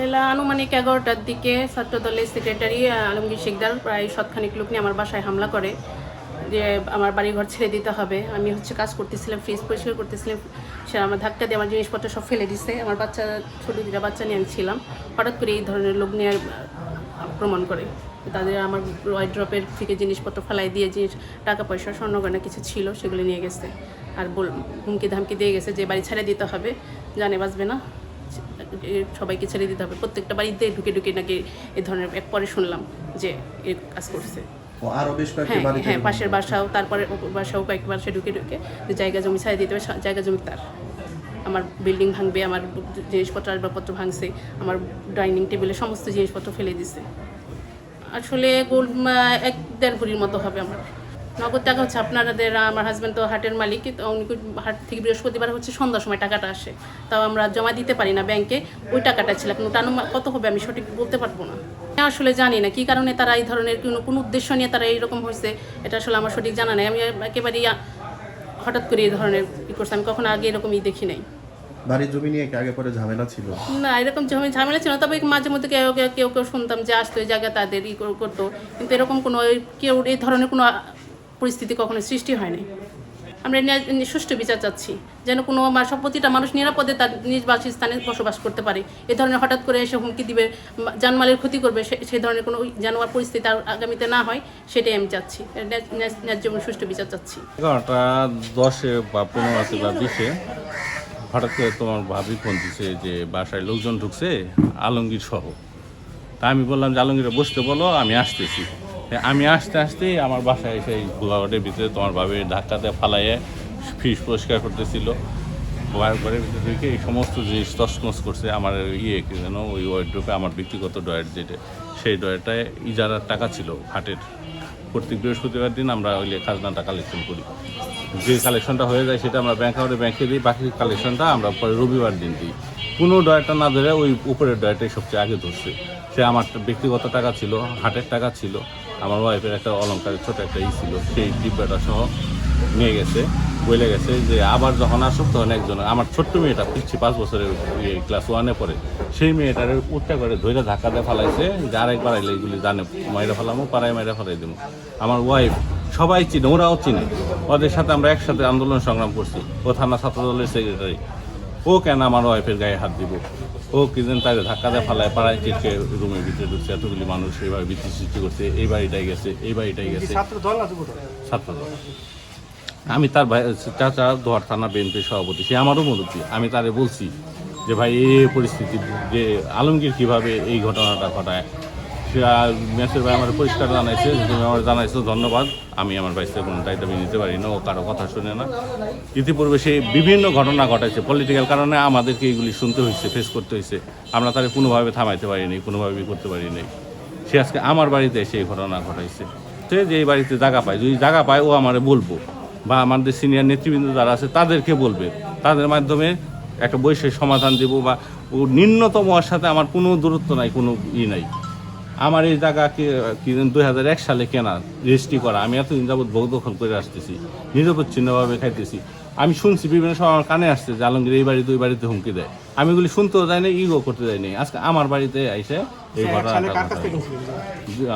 বেলা আনুমানিক 11টার দিকে ছাত্রদলের সেক্রেটারি আলমগীর শিকদার প্রায় শতখানিক লোক নিয়ে আমার বাসায় হামলা করে যে আমার বাড়িঘর ছেড়ে দিতে হবে। আমি কাজ করতেছিলাম, ফ্রিজ পরিষ্কার করতেছিলাম, সে আমার ধাক্কা দিয়ে আমার জিনিসপত্র সব ফেলে দিছে। আমার বাচ্চা, ছোটো দুটা বাচ্চা নিয়ে আমি ছিলাম। হঠাৎ করে এই ধরনের লোক নিয়ে আক্রমণ করে। তাদের আমার ওয়ার্ড্রপের থেকে জিনিসপত্র ফেলাই দিয়ে টাকা পয়সা স্বর্ণগয়না কিছু ছিল সেগুলো নিয়ে গেছে। আর হুমকি ধামকি দিয়ে গেছে যে বাড়ি ছেড়ে দিতে হবে, জানে বাঁচবে না, সবাইকে ছেড়ে দিতে হবে। প্রত্যেকটা বাড়িতে ঢুকে ঢুকে নাকি এ ধরনের পরে শুনলাম যে এ কাজ করছে। হ্যাঁ, পাশের বাসাও, তারপরে বাসাও কয়েক বাসায় ঢুকে ঢুকে যে জায়গা জমি ছেড়ে দিতে হবে, জায়গা জমি তার। আমার বিল্ডিং ভাঙবে, আমার জিনিসপত্র আসবাবপত্র ভাঙছে, আমার ডাইনিং টেবিলে সমস্ত জিনিসপত্র ফেলে দিছে। আসলে গোল্ড 1-1.5 ভরির মতো হবে। আমার নগদ টাকা হচ্ছে আপনাদের, আমার হাজব্যান্ড তো হাটের মালিক, উনি হাট থেকে বৃহস্পতিবার হচ্ছে সন্ধ্যার সময় টাকাটা আসে, তাও আমরা জমা দিতে পারি না ব্যাংকে। ওই টাকাটা ছিল, কিন্তু কত হবে আমি সঠিক বলতে পারবো না। আসলে জানি না কী কারণে তারা এই ধরনের কোনো উদ্দেশ্য নিয়ে তারা এইরকম হয়েছে, এটা আসলে আমার সঠিক জানা নেই। আমি একেবারেই হঠাৎ করে এই ধরনের ই করছে, আমি কখনো আগে এরকমই দেখি নাই। বাড়ির জমি নিয়ে আগে পরে ঝামেলা ছিল না, এরকম ঝামেলা ছিল, তবে মাঝে মধ্যে কেউ শুনতাম যে আসতো এই জায়গা তাদের করতো, কিন্তু এরকম কোনো কেউ এই ধরনের কোনো পরিস্থিতি কখনো সৃষ্টি হয়নি। আমরা সুষ্ঠু বিচার চাচ্ছি, যেন কোনো প্রতিটা মানুষ নিরাপদে তার নিজ বাসস্থানে বসবাস করতে পারে। এ ধরনের হঠাৎ করে এসে হুমকি দিবে, জানমালের ক্ষতি করবে, সেই ধরনের কোনো জানোয়ার পরিস্থিতি আর আগামীতে না হয়, সেটাই আমি চাচ্ছি। ন্যায্য এবং সুষ্ঠু বিচার চাচ্ছি। 11:10 বা 15 বা 20 হঠাৎ করে তোমার ভাবি ফোন দিছে যে বাসায় লোকজন ঢুকছে আলমগীর সহ। তা আমি বললাম যে আলমগীরে বসতে বলো, আমি আসতেছি। আমি আসতেই আমার বাসায় এসে ঘরের ভিতরে তোমার ভাবি ধাক্কাতে ফালাইয়ে ফ্রিজ পরিষ্কার করতেছিল। ঘরের ভিতরে ঢুকে এই সমস্ত জিনিস তছনছ করছে। আমার কি যেন ওই ওয়ার্ড্রোপে আমার ব্যক্তিগত ড্রয়ার যেটা, সেই ড্রয়ারটায় ইজারার টাকা ছিল হাটের। প্রত্যেক বৃহস্পতিবার দিন আমরা ওই খাজনাটা কালেকশন করি। যে কালেকশনটা হয়ে যায় সেটা আমরা ব্যাংকে দিই, বাকি কালেকশনটা আমরা পরে রবিবার দিন দিই। কোনো ড্রয়ারটা না ধরে ওই উপরের ড্রয়ারটাই সবচেয়ে আগে ধরছে। সে আমার ব্যক্তিগত টাকা ছিল, হাটের টাকা ছিল, আমার ওয়াইফের একটা অলংকারের ছোটো একটা ছিল, সেই ডিব্বাটা সহ নিয়ে গেছে। বলে গেছে যে আবার যখন আসুক তখন একজন, আমার ছোট্ট মেয়েটা পিচ্ছি 5 বছরের ক্লাস 1-এ পড়ে, সেই মেয়েটার উঠটা করে ধৈর্য ধাক্কা দিয়ে ফেলাইছে যে আরেকবার আইলে এইগুলি জানে মাইরা ফেলামো, পাড়ায় মাইরা ফেলাই দেবো। আমার ওয়াইফ সবাই চিনে, ওরাও চিনে, ওদের সাথে আমরা একসাথে আন্দোলন সংগ্রাম করছি। ও থানা ছাত্রদলের সেক্রেটারি, ও কেন আমার ওয়াইফের গায়ে হাত দিব? ও কি যেন তাকে ধাক্কা দিয়ে ফালায় পাড়ায় চিটকে রুমের ভিতরে ঢুকছে। এতগুলি মানুষ এইভাবে ভীতি সৃষ্টি করছে, এই বাড়িটাই গেছে, এই বাড়িটাই গেছে। ছাত্রদল। আমি তার চাচা দোয়ার থানা বিএনপির সভাপতি, সে আমারও মুরব্বী। আমি তারে বলছি যে ভাই এই পরিস্থিতি, যে আলমগীর কীভাবে এই ঘটনাটা ঘটায়। সে মেসের ভাই আমার পরিষ্কার জানাইছে, তুমি আমার জানাইছো, ধন্যবাদ। আমি আমার ভাইসে কোনো দায়িত্ব আমি নিতে পারি না, ও কারো কথা শুনে না। ইতিপূর্বে সে বিভিন্ন ঘটনা ঘটাইছে, পলিটিক্যাল কারণে আমাদেরকে এইগুলি শুনতে হয়েছে, ফেস করতে হয়েছে। আমরা তারে কোনোভাবে থামাইতে পারিনি, কোনোভাবেই করতে পারিনি। সে আজকে আমার বাড়িতে এসে এই ঘটনা ঘটাইছে। সে যে এই বাড়িতে জায়গা পায়, যদি জায়গা পায় ও আমারে বলবো, বা আমাদের সিনিয়র নেতৃবৃন্দ যারা আছে তাদেরকে বলবে, তাদের মাধ্যমে একটা বৈষয়িক সমাধান দেব। বা ও ন্যূনতম ওর সাথে আমার কোনো দূরত্ব নাই, কোনো নাই। আমার এই জায়গা কি 2001 সালে কেনা, রেজিস্ট্রি করা। আমি এতদিন যাবৎ বহু দখল করে আসতেছি, নিরবচ্ছিন্নভাবে খাইতেছি। আমি শুনছি বিভিন্ন সময় আমার কানে আসছে যে আলমগীর এই বাড়িতে ওই বাড়িতে হুমকি দেয়। আমি এগুলি শুনতেও যাই না, ইগো করতে যাইনি। আজকে আমার বাড়িতে আইসে এই ঘটনাটা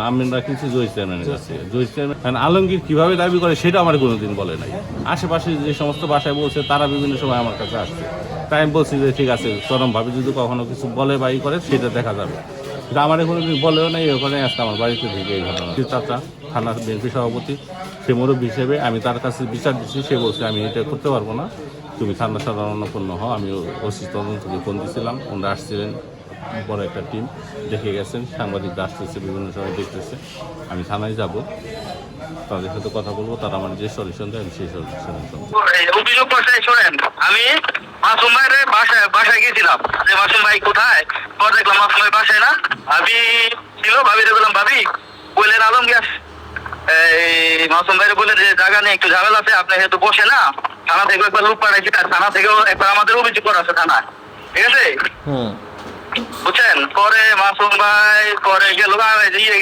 আমরা কিনছি জহির চেয়ারম্যানের কাছে। জহির চেয়ারম্যান আলমগীর কীভাবে দাবি করে সেটা আমার কোনোদিন বলে নাই। আশেপাশে যে সমস্ত বাসায় বলছে তারা বিভিন্ন সময় আমার কাছে আসছে, তাই আমি বলছি যে ঠিক আছে, চরমভাবে যদি কখনো কিছু বলে বা ই করে সেটা দেখা যাবে। কিন্তু আমার কোনোদিন বলেও নাই, ওখানে আজকে আমার বাড়িতে ঢুকে এই ঘটনা। চাচা থানা বিএনপি সভাপতি, সে মুরব্বী হিসেবে আমি তার কাছে বিচার দিচ্ছি। সে বলছে আমি এটা করতে পারবো না, তুমি থানা শরণাপন্ন হও। আমি ওসি তদন্তকে ফোন দিয়েছিলাম, ওনারা আসছিলেন, বড় একটা টিম দেখে গেছেন, সাংবাদিকরা আসতেছে, বিভিন্ন সময় দেখতেছে। আমি থানায় যাব, তাদের সাথে কথা বলবো, তারা আমার যে সলিউশন দেয় আমি সেই সলিউশন অভিযোগ করতে। শোনেন, আমি মাসুম ভাইয়ের বাসায় গেছিলাম, যে মাসুম ভাই কোথায়, পরে দেখলাম মাসুম ভাই বাসায় না, ভাবি ছিল। ভাবি দেখলাম, ভাবি বললেন আলমগীর এই মাসুম ভাইয়ের বলে যে জায়গা নিয়ে একটু ঝামেলা আছে, আপনি যেহেতু বসে না, থানা থেকে একবার লোক পাঠাইছি, আর থানা থেকেও একবার আমাদের অভিযোগ করা আছে থানায়, ঠিক আছে? বুঝছেন? পরে মাসুম ভাই পরে গেল,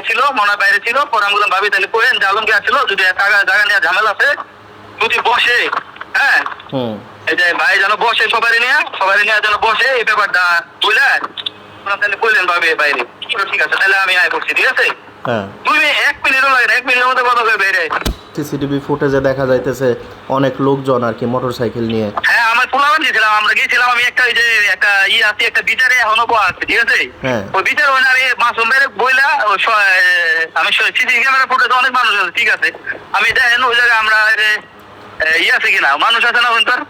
ছিল মনে বাইরে ছিল। পরে আমি বললাম ভাবি তাহলে করেন যে আলমগীর আসছিল, যদি জায়গা নিয়ে ঝামেলা আছে, যদি বসে, হ্যাঁ এই যে ভাই যেন বসে, সবারই নিয়ে যেন বসে, এই ব্যাপারটা বুঝলেন। বললাম তাহলে বললেন ভাবি বাইরে ঠিক আছে তাহলে আমি আয় করছি, ঠিক আছে? হ্যাঁ, 1 মিনিটও লাগে না, 1 মিনিটের মধ্যে কথা কয়ে বেরে। সিসিটিভি ফুটেজে দেখা যাইতেছে অনেক লোকজন আর কি মোটরসাইকেল নিয়ে। হ্যাঁ, আমার পোলাপান গেছিলাম, আমরা গেছিলাম, আমি একটা ওই যে একটা আছে একটা বিচারে এখনো বয়া আছে, ঠিক আছে? হ্যাঁ। ওই বিচারে মানে আমি মাসুম ভাইরে বইলা আমি সিসি ক্যামেরা ফুটেজে অনেক মানুষ আছে, ঠিক আছে? আমি দেখেন ওই জায়গায় আমরা আছে কিনা, মানুষ আছে না ওখানকার?